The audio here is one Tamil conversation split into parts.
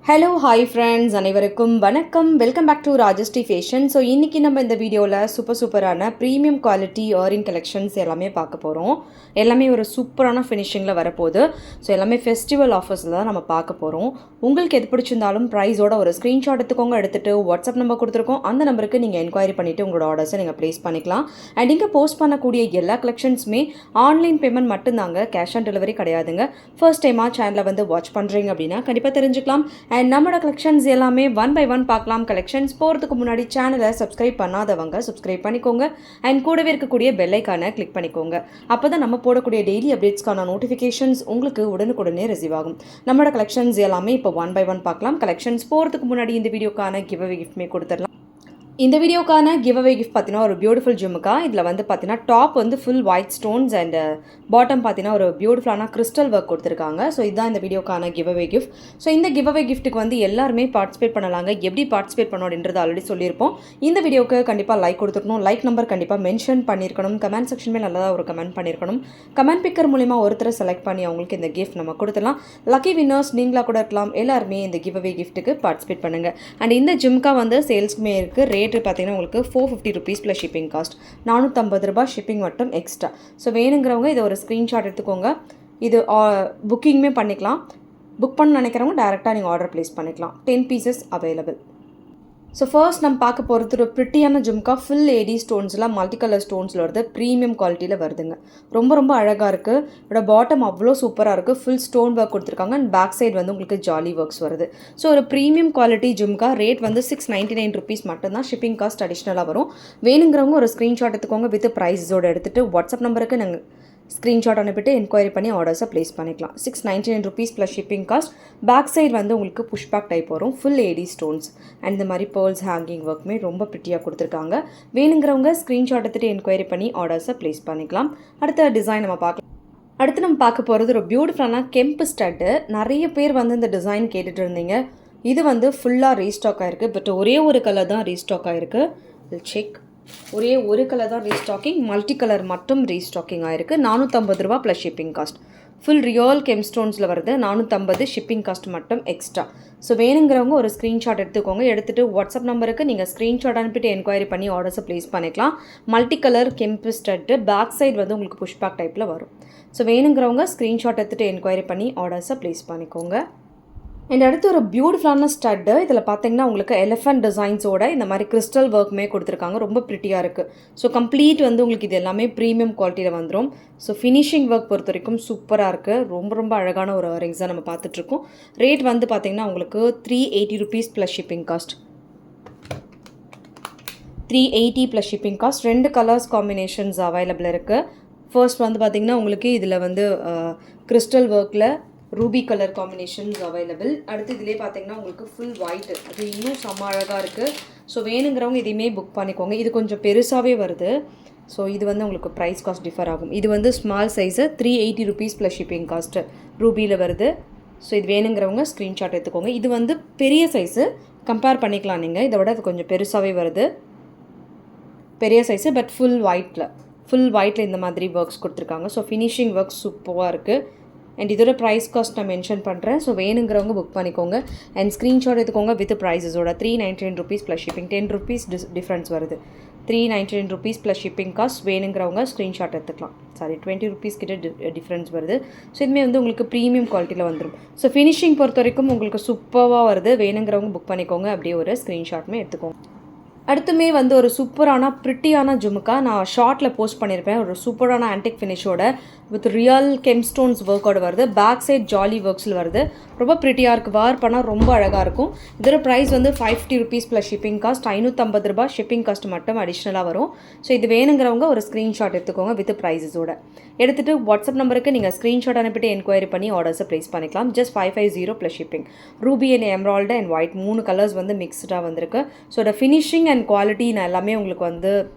ஹலோ ஹாய் ஃப்ரெண்ட்ஸ், அனைவருக்கும் வணக்கம். Welcome back to Rajashree fashion. So இன்றைக்கி நம்ம இந்த வீடியோவில் சூப்பரான ப்ரீமியம் குவாலிட்டி இயரிங் கலெக்ஷன்ஸ் எல்லாமே பார்க்க போகிறோம். எல்லாமே ஒரு சூப்பரான ஃபினிஷிங்கில் வரப்போகுது. ஸோ எல்லாமே ஃபெஸ்டிவல் ஆஃபர்ஸில் தான் நம்ம பார்க்க போகிறோம். உங்களுக்கு எது பிடிச்சிருந்தாலும் ப்ரைஸோட ஒரு ஸ்க்ரீன்ஷாட் எடுத்துக்கோங்க. எடுத்துகிட்டு வாட்ஸ்அப் நம்பர் கொடுத்துருக்கோம், அந்த நம்பருக்கு நீங்கள் என்கொயரி பண்ணிவிட்டு உங்களோட ஆர்டர்ஸை நீங்கள் ப்ளேஸ் பண்ணிக்கலாம். அண்ட் இங்கே போஸ்ட் பண்ணக்கூடிய எல்லா கலெக்ஷன்ஸுமே ஆன்லைன் பேமெண்ட் மட்டும்தாங்க, கேஷ் ஆன் டெலிவரி கிடையாதுங்க. ஃபர்ஸ்ட் டைமாக சேனலை வந்து வாட்ச் பண்ணுறீங்க அப்படின்னா கண்டிப்பாக தெரிஞ்சுக்கலாம். அண்ட் நம்மளோட கலெக்ஷன்ஸ் எல்லாமே ஒன் பை ஒன் பார்க்கலாம். கலெக்ஷன்ஸ் போகிறதுக்கு முன்னாடி சேனலை சப்ஸ்கிரைப் பண்ணாதவங்க சப்ஸ்கிரைப் பண்ணிக்கோங்க. அண்ட் கூடவே இருக்கக்கூடிய பெல் ஐக்கானை கிளிக் பண்ணிக்கோங்க. அப்போ தான் நம்ம போடக்கூடிய டெய்லி அப்டேட்ஸ்க்கான நோட்டிஃபிகேஷன்ஸ் உங்களுக்கு உடனுக்குடனே ரிசீவ் ஆகும். நம்மளோட கலெக்ஷன்ஸ் எல்லாமே இப்போ ஒன் பை ஒன் பார்க்கலாம். கலெக்ஷன்ஸ் போகிறதுக்கு முன்னாடி இந்த வீடியோக்கான கிவ் அவே கிஃப்ட்மே கொடுத்துடலாம். இந்த வீடியோக்கான கிவ் அவே கிஃப்ட் பார்த்தீங்கன்னா ஒரு பியூட்டிஃபுல் ஜிம்முக்கா. இதில் வந்து பார்த்தீங்கன்னா டாப் வந்து full white stones and bottom பார்த்தீங்கன்னா ஒரு பியூட்டிஃபுல்லான கிறிஸ்டல் ஒர்க் கொடுத்துருக்காங்க. ஸோ இதுதான் இந்த வீடியோக்கான கிவ் அவே கிஃப்ட். ஸோ இந்த கிவ் அவே கிஃப்ட்டுக்கு வந்து எல்லாருமே பார்ட்டிசிபேட் பண்ணலாங்க. எப்படி பார்ட்டிசிபேட் பண்ணணும் அப்படின்றது ஆல்ரெடி சொல்லியிருப்போம். இந்த வீடியோக்கு கண்டிப்பாக லைக் கொடுத்துருக்கணும். லைக் நம்பர் கண்டிப்பாக மென்ஷன் பண்ணியிருக்கணும். கமெண்ட் செக்ஷனுமே நல்லதாக ஒரு கமெண்ட் பண்ணியிருக்கணும். கமெண்ட் பிக்கர் மூலிமா ஒருத்தரை செலக்ட் பண்ணி அவங்களுக்கு இந்த கிஃப்ட் நம்ம கொடுத்துடலாம். லக்கி வின்னர்ஸ் நீங்களாக கூட இருக்கலாம். எல்லாருமே இந்த கிவ் அவே கிஃப்ட்டுக்கு பார்ட்டிசிபேட் பண்ணுங்கள். அண்ட் இந்த ஜிம்கா வந்து சேல்ஸ்க்குமே இருக்குது. ரேட்டு பார்த்தீங்கன்னா உங்களுக்கு 450 rupees ப்ளஸ் ஷிப்பிங் காஸ்ட், 450 ரூபாய் ஷிப்பிங் மட்டும் எக்ஸ்ட்ரா. ஸோ வேணுங்கிறவங்க இதை ஒரு ஸ்க்ரீன்ஷாட் எடுத்துக்கோங்க. இது புக்கிங்குமே பண்ணிக்கலாம். புக் பண்ண நினைக்கிறவங்க டேரெக்டாக நீங்கள் ஆர்டர் ப்ளேஸ் பண்ணிக்கலாம். 10 pieces அவைலபிள். ஸோ ஃபர்ஸ்ட் நம்ம பார்க்க போகிறது ஒரு ப்ரிட்டியான ஜும்கா. ஃபுல் ஏடி ஸ்டோன்ஸில் மல்டி கலர் ஸ்டோன்ஸில் வருது. ப்ரீமியம் குவாலிட்டியில் வருதுங்க. ரொம்ப அழகாக இருக்குது. இதோட பாட்டம் அவ்வளோ சூப்பராக இருக்குது. ஃபுல் ஸ்டோன் ஒர்க் கொடுத்துருக்காங்க. அண்ட் பேக் சைடு வந்து உங்களுக்கு ஜாலி ஒர்க்ஸ் வருது. ஸோ ஒரு ப்ரீமியம் குவாலிட்டி ஜும்கா. ரேட் வந்து 699 rupees மட்டும்தான். ஷிப்பிங் காஸ்ட் அடிஷ்னலாக வரும். வேணுங்கிறவங்க ஒரு ஸ்க்ரீன்ஷாட் எடுத்துக்கோங்க. வித் ப்ரைஸோடு எடுத்துகிட்டு வாட்ஸ்அப் நம்பருக்கு நாங்கள் ஸ்க்ரீன்ஷாட் அனுப்பிட்டு என்கொயரி பண்ணி ஆர்டர்ஸை ப்ளேஸ் பண்ணிக்கலாம். 699 rupees plus shipping cost. Back side வந்து உங்களுக்கு புஷ்பேக் டைப் வரும். ஃபுல் ஏடி ஸ்டோன்ஸ் அண்ட் இந்த மாதிரி பேர்ல்ஸ் ஹேங்கிங் ஒர்க்குமே ரொம்ப ப்ரிட்டியாக கொடுத்துருக்காங்க. வேணுங்கிறவங்க ஸ்க்ரீன்ஷாட் எடுத்துகிட்டு என்கொயரி பண்ணி ஆர்டர்ஸை ப்ளேஸ் பண்ணிக்கலாம். அடுத்த டிசைன் நம்ம பார்க்கலாம். அடுத்து நம்ம பார்க்க போகிறது ஒரு பியூட்டிஃபுல்லான கெம்பு ஸ்டட்டு. நிறைய பேர் வந்து இந்த டிசைன் கேட்டுட்டு இருந்தீங்க. இது வந்து ஃபுல்லாக ரீஸ்டாக் ஆகிருக்கு. பட் ஒரே ஒரு கலர் தான் ரீஸ்டாக் ஆகிருக்கு. செக், ஒரே ஒரு கலர் தான் ரீஸ்டாக்கிங். மல்டி கலர் மட்டும் ரீஸ்டாக்கிங் ஆகிருக்கு. 450 ரூபா plus shipping cost. Full real கெம்ஸ்டோன்ஸில் வருது. 450 ஷிப்பிங் காஸ்ட் மட்டும் எக்ஸ்ட்ரா. ஸோ வேணுங்கிறவங்க ஒரு ஸ்க்ரீன்ஷாட் எடுத்துக்கோங்க. எடுத்துகிட்டு வாட்ஸ்அப் நம்பருக்கு நீங்கள் ஸ்க்ரீன்ஷாட் அனுப்பிட்டு என்கொயரி பண்ணி ஆர்டர்ஸை ப்ளேஸ் பண்ணிக்கலாம். மல்டி கலர் கெம்பு ஸ்டட்டு. பேக் சைடு வந்து உங்களுக்கு புஷ்பேக் டைப்பில் வரும். ஸோ வேணுங்கிறவங்க ஸ்க்ரீன்ஷாட் எடுத்துகிட்டு என்கொயரி பண்ணி ஆர்டர்ஸை ப்ளேஸ் பண்ணிக்கோங்க. அண்ட் அடுத்து ஒரு பியூட்டிஃபுல்லான ஸ்டட்டு. இதில் பார்த்தீங்கன்னா உங்களுக்கு எலிஃபென்ட் டிசைன்ஸோட இந்த மாதிரி கிறிஸ்டல் ஒர்க்குமே கொடுத்துருக்காங்க. ரொம்ப ப்ரிட்டியாக இருக்குது. ஸோ கம்ப்ளீட் வந்து உங்களுக்கு இது எல்லாமே ப்ரீமியம் குவாலிட்டியில் வந்துடும். ஸோ ஃபினிஷிங் ஒர்க் பொறுத்த வரைக்கும் சூப்பராக இருக்குது. ரொம்ப அழகான ஒரு இயரிங்ஸ் தான் நம்ம பார்த்துட்ருக்கோம். ரேட் வந்து பார்த்தீங்கன்னா உங்களுக்கு 380 rupees plus shipping cost. 380 plus shipping cost. 2 colours combinations available இருக்குது. ஃபர்ஸ்ட் வந்து பார்த்திங்கன்னா உங்களுக்கு இதில் வந்து கிறிஸ்டல் ஒர்க்கில் ரூபி கலர் காம்பினேஷன்ஸ் அவைலபிள். அடுத்து இதிலே பார்த்தீங்கன்னா உங்களுக்கு ஃபுல் ஒயிட். அது இன்னும் செம்ம அழகாக இருக்குது. ஸோ வேணுங்கிறவங்க இதையுமே புக் பண்ணிக்கோங்க. இது கொஞ்சம் பெருசாகவே வருது. ஸோ இது வந்து உங்களுக்கு ப்ரைஸ் காஸ்ட் டிஃபர் ஆகும். இது வந்து small size 380 rupees plus shipping cost ரூபியில் வருது. ஸோ இது வேணுங்கிறவங்க ஸ்க்ரீன்ஷாட் எடுத்துக்கோங்க. இது வந்து பெரிய சைஸு, கம்பேர் பண்ணிக்கலாம் நீங்கள். இதை விட அது கொஞ்சம் பெருசாகவே வருது. பெரிய சைஸு பட் ஃபுல் ஒயிட்டில் இந்த மாதிரி ஒர்க்ஸ் கொடுத்துருக்காங்க. ஸோ ஃபினிஷிங் ஒர்க் சூப்பராக இருக்குது. அண்ட் இதோட ப்ரைஸ் காஸ்ட் நான் மென்ஷன் பண்ணுறேன். ஸோ வேணுங்கிறவங்க புக் பண்ணிக்கோங்க. அண்ட் ஸ்க்ரீன்ஷாட் எடுத்துக்கோங்க வித் ப்ரைஸஸோட. 399 rupees plus shipping. 10 rupees difference வருது. 399 rupees ப்ளஸ் ஷிப்பிங் காஸ்ட். வேணுங்கிறவங்க ஸ்க்ரீன்ஷாட் எடுத்துக்கலாம். 20 rupees கிட்ட டிஃப்ரென்ஸ் வருது. ஸோ இதுவுமே வந்து உங்களுக்கு ப்ரீமியம் குவாலிட்டியில் வந்துடும். ஸோ ஃபினிஷிங் பொறுத்த வரைக்கும் உங்களுக்கு சூப்பராக வருது. வேணுங்கிறவங்க புக் பண்ணிக்கோங்க. அப்படியே ஒரு ஸ்க்ரீன்ஷாட்டுமே எடுத்துக்கோங்க. அடுத்துமே வந்து ஒரு சூப்பரான ப்ரிட்டியான ஜுமுக்கா. நான் ஷார்ட்டில் போஸ்ட் பண்ணியிருப்பேன். ஒரு சூப்பரான ஆன்டிக் ஃபினிஷோட வித் ரியல் கெம்ஸ்டோன்ஸ் ஒர்க்கோடு வருது. பேக் சைட் ஜாலி ஒர்க்ஸில் வருது. ரொம்ப ப்ரிட்டியாக இருக்குது. வேர் பண்ணால் ரொம்ப அழகாக இருக்கும். இதோட ப்ரைஸ் வந்து 550 rupees ப்ளஸ் ஷிப்பிங் காஸ்ட். 550 ரூபாய் ஷிப்பிங் காஸ்ட் மட்டும் அடிஷ்னலாக வரும். ஸோ இது வேணுங்கிறவங்க ஒரு ஸ்க்ரீன்ஷாட் எடுத்துக்கோங்க வித் ப்ரைஸஸோட. எடுத்துகிட்டு வாட்ஸ்அப் நம்பருக்கு நீங்கள் ஸ்க்ரீன்ஷாட் அனுப்பிட்டு என்கொயரி பண்ணி ஆர்டர்ஸை ப்ளேஸ் பண்ணிக்கலாம். Just 550 plus shipping. Ruby and emerald and white 3 colours வந்து மிக்ஸ்டாக வந்திருக்கு. ஸோ இதோட ஃபினிஷிங் அண்ட் குவாலிட்டி நான் எல்லாமே உங்களுக்கு வந்து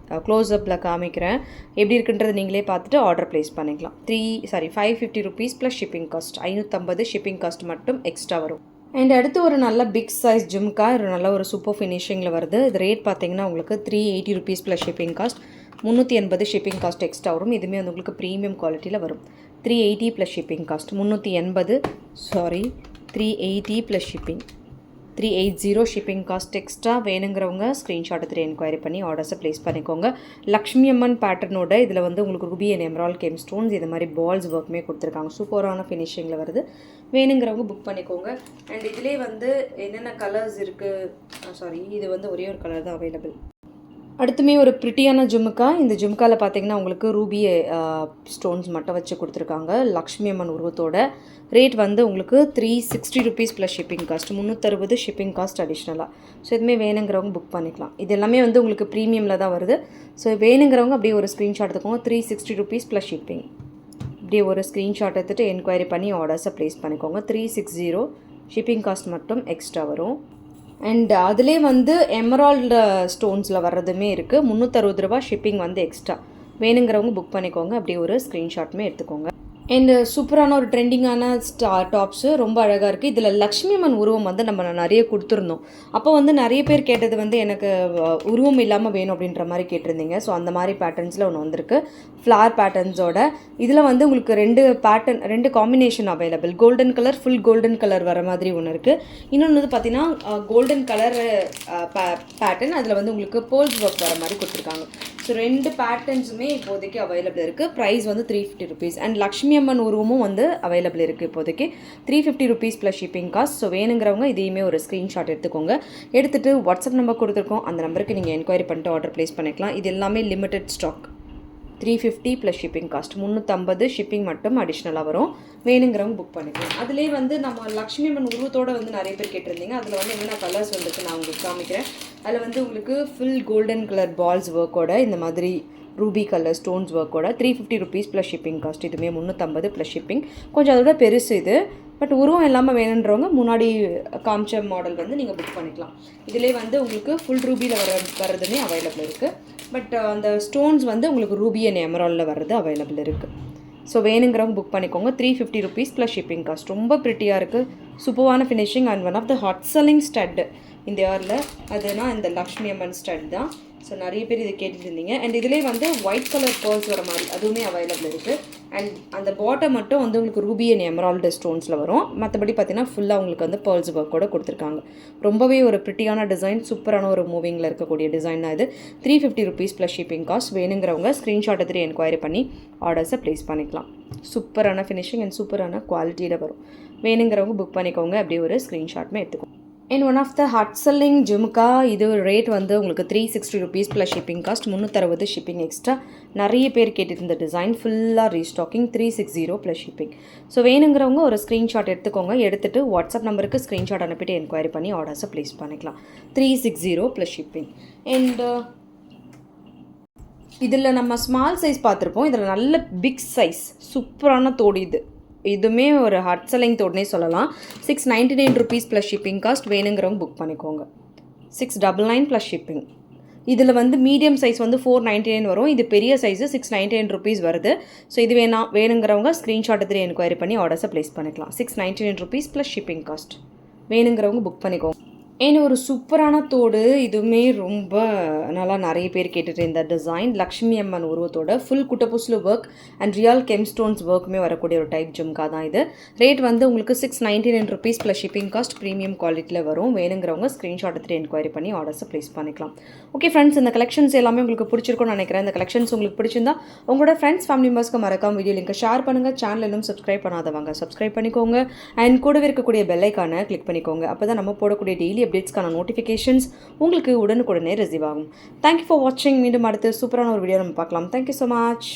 க்ளோஸ்அப்பில் காமிக்கிறேன். எப்படி இருக்குன்றது நீங்களே பார்த்துட்டு ஆர்டர் ப்ளேஸ் பண்ணிக்கலாம். 550 rupees plus shipping cost. 550 shipping cost மட்டும் எக்ஸ்ட்ரா வரும். அண்ட் அடுத்து ஒரு நல்ல பிக் சைஸ் ஜிம்கா. ஒரு நல்ல ஒரு சூப்பர் ஃபினிஷிங்கில் வருது. இது ரேட் பார்த்தீங்கன்னா உங்களுக்கு 380 rupees plus shipping cost. 380 shipping cost extra வரும். இதுவுமே வந்து உங்களுக்கு ப்ரீமியம் குவாலிட்டியில் வரும். 380 plus shipping cost. 380 plus shipping. 380 shipping cost extra. வேணுங்கிறவங்க ஸ்க்ரீன்ஷாட் எடுத்துகிட்டு என்கொயரி பண்ணி ஆர்டர்ஸை ப்ளேஸ் பண்ணிக்கோங்க. லக்ஷ்மி அம்மன் பேட்டர்னோட இதில் வந்து உங்களுக்கு Ruby and emerald gem stones இது மாதிரி பால்ஸ் ஒர்க்குமே கொடுத்துருக்காங்க. சூப்பரான ஃபினிஷிங்கில் வருது. வேணுங்கிறவங்க புக் பண்ணிக்கோங்க. அண்ட் இதிலே வந்து என்னென்ன கலர்ஸ் இருக்குது, இது வந்து ஒரே ஒரு கலர் தான் அவைலபிள். அடுத்துமே ஒரு ப்ரிட்டியான ஜும்முக்கா. இந்த ஜும்முக்காவில் பார்த்தீங்கன்னா உங்களுக்கு ரூபி ஸ்டோன்ஸ் மட்டும் வச்சு கொடுத்துருக்காங்க. லக்ஷ்மி அம்மன் உருவத்தோட ரேட் வந்து உங்களுக்கு 360 rupees plus shipping cost. 360 shipping cost அடிஷ்னலாக. ஸோ இதுவுமே வேணுங்கிறவங்க புக் பண்ணிக்கலாம். இது எல்லாமே வந்து உங்களுக்கு ப்ரீமியமில் தான் வருது. ஸோ வேணுங்கிறவங்க அப்படியே ஒரு ஸ்க்ரீன்ஷாட் எடுத்துக்கோங்க. 360 ருபீஸ் ப்ளஸ் ஷிப்பிங். அப்படியே ஒரு ஸ்க்ரீன்ஷாட் எடுத்துகிட்டு என்கொயரி பண்ணி ஆர்டர்ஸை ப்ளேஸ் பண்ணிக்கோங்க. 360 ஷிப்பிங் காஸ்ட் மட்டும் எக்ஸ்ட்ரா வரும். அண்ட் அதிலே வந்து எமரால்டு ஸ்டோன்ஸில் வர்றதுமே இருக்குது. 360 ரூபா ஷிப்பிங் வந்து எக்ஸ்ட்ரா. வேணுங்கிறவங்க புக் பண்ணிக்கோங்க. அப்படியே ஒரு ஸ்க்ரீன்ஷாட்டுமே எடுத்துக்கோங்க. அண்ட் சூப்பரான ஒரு ட்ரெண்டிங்கான டாப்ஸு ரொம்ப அழகாக இருக்குது. இதில் லக்ஷ்மி அம்மன் உருவம் வந்து நம்ம நிறைய கொடுத்துருந்தோம். அப்போ வந்து நிறைய பேர் கேட்டது வந்து எனக்கு உருவம் இல்லாமல் வேணும் அப்படின்ற மாதிரி கேட்டிருந்தீங்க. ஸோ அந்த மாதிரி பேட்டர்ன்ஸில் ஒன்று வந்திருக்கு. ஃப்ளார் பேட்டர்ன்ஸோட இதில் வந்து உங்களுக்கு ரெண்டு combination available. Golden colour, full golden colour வர மாதிரி ஒன்று இருக்குது. இன்னொன்று வந்து பார்த்தீங்கன்னா கோல்டன் கலர் பேட்டர்ன், அதில் வந்து உங்களுக்கு போல்ஸ் ஒர்க் வர மாதிரி கொடுத்துருக்காங்க. ஸோ 2 பேட்டர்ன்ஸுமே இப்போதைக்கு அவைலபிள் இருக்குது. ப்ரைஸ் வந்து 350 ருபீஸ். அண்ட் லக்ஷ்மி அம்மன் உருவமும் வந்து அவைலபிள் இருக்குது இப்போதைக்கு. 350 rupees plus shipping cost. So வேணுங்கிறவங்க இதையுமே ஒரு ஸ்க்ரீன்ஷாட் எடுத்துக்கோங்க. எடுத்துகிட்டு வாட்ஸ்அப் நம்பர் கொடுத்துருக்கோம், அந்த நம்பருக்கு நீங்கள் என்கொயரி பண்ணிட்டு ஆர்டர் ப்ளேஸ் பண்ணிக்கலாம். இது எல்லாமே limited stock. 350 plus shipping cost. 350 shipping மட்டும் அடிஷ்னலாக வரும். வேணுங்கிறவங்க புக் பண்ணிக்கலாம். அதிலே வந்து நம்ம லக்ஷ்மி அம்மன் உருவத்தோடு வந்து நிறைய பேர் கேட்டிருந்தீங்க. அதில் வந்து என்னென்ன கலர்ஸ் வந்துருக்கு நான் உங்களுக்கு காமிக்கிறேன். அதில் வந்து உங்களுக்கு ஃபுல் கோல்டன் கலர் பால்ஸ் ஒர்க்கோட இந்த மாதிரி ரூபி கலர் ஸ்டோன்ஸ் ஒர்க்கோட 350 ருபீஸ் ப்ளஸ் ஷிப்பிங் காஸ்ட். இதுவுமே 350 ப்ளஸ் ஷிப்பிங். கொஞ்சம் அதோட பெருசு இது. பட் உருவம் எல்லாமே வேணுன்றவங்க முன்னாடி காமிச்ச மாடல் வந்து நீங்கள் புக் பண்ணிக்கலாம். இதிலே வந்து உங்களுக்கு ஃபுல் ரூபியில் வர்றதுமே அவைலபிள் இருக்குது. பட் அந்த ஸ்டோன்ஸ் வந்து உங்களுக்கு ரூபி அண்ட் எமரால்டில் வர்றது அவைலபிள் இருக்குது. ஸோ வேணுங்கிறவங்க புக் பண்ணிக்கோங்க. 350 ருபீஸ் ப்ளஸ் ஷிப்பிங் காஸ்ட். ரொம்ப ப்ரிட்டியாக இருக்குது. சூப்பரான finishing and one of the hot selling stud இந்த இயரில். அதுனா இந்த லக்ஷ்மி அம்மன் ஸ்டட் தான். ஸோ நிறைய பேர் இதை கேட்டுட்டு இருந்தீங்க. அண்ட் இதிலே வந்து ஒயிட் கலர் பேர்ல்ஸ் வர மாதிரி அதுவுமே அவைலபிள் இருக்குது. அண்ட் அந்த பாட்டம் மட்டும் வந்து உங்களுக்கு ரூபி அண்ட் எமரால்டு ஸ்டோன்ஸில் வரும். மற்றபடி பார்த்தீங்கன்னா ஃபுல்லாக உங்களுக்கு வந்து பேர்ல்ஸ் ஒர்க்கோட கொடுத்துருக்காங்க. ரொம்பவே ஒரு ப்ரிட்டியான டிசைன், சூப்பரான ஒரு மூவிங்கில் இருக்கக்கூடிய டிசைன் தான் இது. 350 ருபீஸ் ப்ளஸ் ஷிப்பிங் காஸ்ட். வேணுங்கிறவங்க ஸ்க்ரீன்ஷாட் எடுத்துகிட்டு என்கொயரி பண்ணி ஆர்டர்ஸை ப்ளேஸ் பண்ணிக்கலாம். சூப்பரான ஃபினிஷிங் அண்ட் சூப்பரான குவாலிட்டியில் வரும். வேணுங்கிறவங்க புக் பண்ணிக்கோங்க. அப்படியே ஒரு ஸ்க்ரீன்ஷாட்டுமே எடுத்துக்கோங்க. And one of the hot selling jhumka. இது ரேட் வந்து உங்களுக்கு 360 rupees plus shipping cost. 360 shipping extra. நிறைய பேர் கேட்டுட்டு இருந்த டிசைன் ஃபுல்லாக ரீஸ்டாக்கிங். 360 plus shipping. ஸோ வேணுங்கிறவங்க ஒரு ஸ்க்ரீன்ஷாட் எடுத்துக்கோங்க. எடுத்துகிட்டு வாட்ஸ்அப் நம்பருக்கு ஸ்க்ரீன்ஷாட் அனுப்பிட்டு என்கொயரி பண்ணி ஆர்டர்ஸை ப்ளேஸ் பண்ணிக்கலாம். 360 ப்ளஸ் ஷிப்பிங். அண்ட் இதில் நம்ம ஸ்மால் சைஸ் பார்த்துருப்போம். இதில் நல்ல பிக் சைஸ் சூப்பரான தோடு. இதுவுமே ஒரு ஹாட் செல்லிங் தோடுனே சொல்லலாம். 699 ருபீஸ் ப்ளஸ் ஷிப்பிங் காஸ்ட். வேணுங்கிறவங்க புக் பண்ணிக்கோங்க. 699 ப்ளஸ் ஷிப்பிங். இதில் வந்து மீடியம் சைஸ் வந்து 499 வரும். இது பெரிய சைஸு 699 ருபீஸ் வருது. ஸோ இது வேணுங்கிறவங்க ஸ்க்ரீன்ஷாட் எடுத்து என்கொயரி பண்ணி ஆர்டர்ஸை ப்ளேஸ் பண்ணிக்கலாம். 699 ருபீஸ் ப்ளஸ் ஷிப்பிங் காஸ்ட். வேணுங்கிறவங்க புக் பண்ணிக்கோங்க. ஏன்னா ஒரு சூப்பரான தோடு. இதுவுமே ரொம்ப நல்லா நிறைய பேர் கேட்டுட்டு இந்த டிசைன் லக்ஷ்மி அம்மன் உருவத்தோட ஃபுல் குட்டப்புஸ்லு ஒர்க் அண்ட் ரியல் கெம்ஸ்டோன்ஸ் ஒர்க்குமே வரக்கூடிய ஒரு டைப் ஜும்கா தான் இது. ரேட் வந்து உங்களுக்கு 699 rupees plus shipping cost. Premium குவாலிட்டியில் வரும். வேணுங்கிறவங்க ஸ்க்ரீன்ஷாட் எடுத்துகிட்டு என்கொயரி பண்ணி ஆர்டர்ஸை ப்ளேஸ் பண்ணிக்கலாம். ஓகே ஃப்ரெண்ட்ஸ், இந்த கலெக்ஷன்ஸ் எல்லாமே உங்களுக்கு பிடிச்சிருக்கும்னு நினைக்கிறேன். இந்த கலெக்ஷன்ஸ் உங்களுக்கு பிடிச்சிருந்தா உங்களோட ஃப்ரெண்ட்ஸ் ஃபேமிலி மெம்பர்ஸ்க்கு மறக்காம வீடியோ லிங்க் ஷேர் பண்ணுங்கள். சேனல் இன்னும் சப்ஸ்கிரைப் பண்ணாதவங்க சப்ஸ்கிரைப் பண்ணிக்கோங்க. அண்ட் கூடவே இருக்கக்கூடிய பெல் ஐக்கானை கிளிக் பண்ணிக்கோங்க. அப்போ தான் நம்ம போடக்கூடிய டெய்லி அப்டேட்ஸ்க்கான நோட்டிஃபிகேஷன்ஸ் உங்களுக்கு உடனுக்குடனே ரிசீவ் ஆகும். தேங்க்யூ ஃபார் வாட்சிங். மீண்டும் அடுத்து சூப்பரான ஒரு வீடியோ நம்ம பார்க்கலாம். Thank you so much.